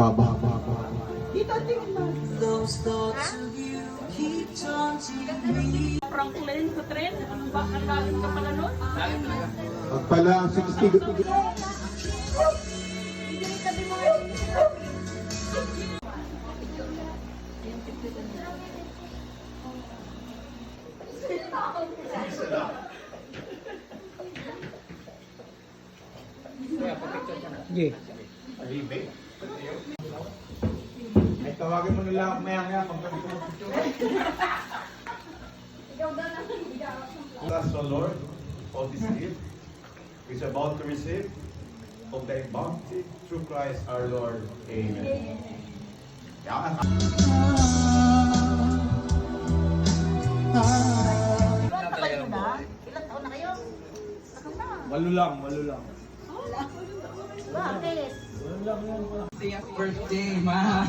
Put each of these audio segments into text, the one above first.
Baba. Dito, tingin mo. Franklin sa tren? Ang lalim ka pala nun? At pala ang 60. Sige. Ay, tawagin mo nila maya-maya pag kami ko. Bless the Lord of this gift which is about to receive of thy bounty through Christ our Lord. Amen. Yeah. Ilang taon na kayo? Malulang. Bakit? Birthday, ma.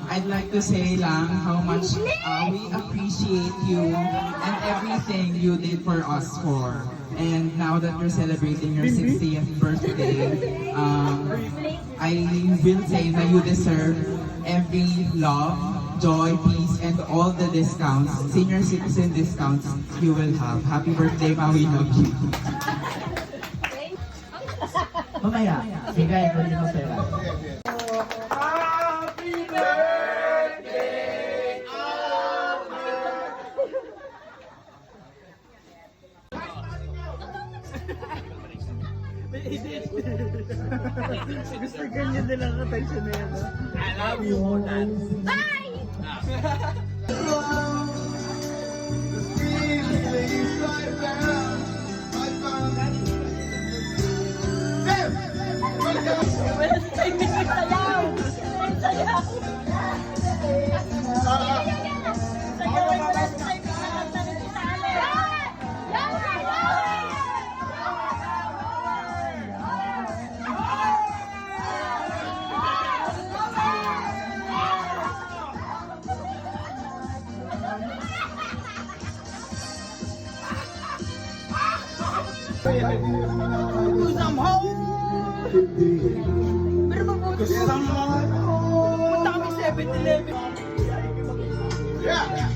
I'd like to say lang how much we appreciate you and everything you did for us for. And now that you're celebrating your 60th birthday, I will say that you deserve every love, joy, peace, and all the discounts, senior citizen discounts you will have. Happy birthday, ma. We love you. Mamaya, bigay ko din ng pera. Happy birthday! Gusto ganyan din ang attention na yan. I love you more than. Kusam home! Pero mabuti. Kusam home! Punta kami 7-Eleven. Yeah!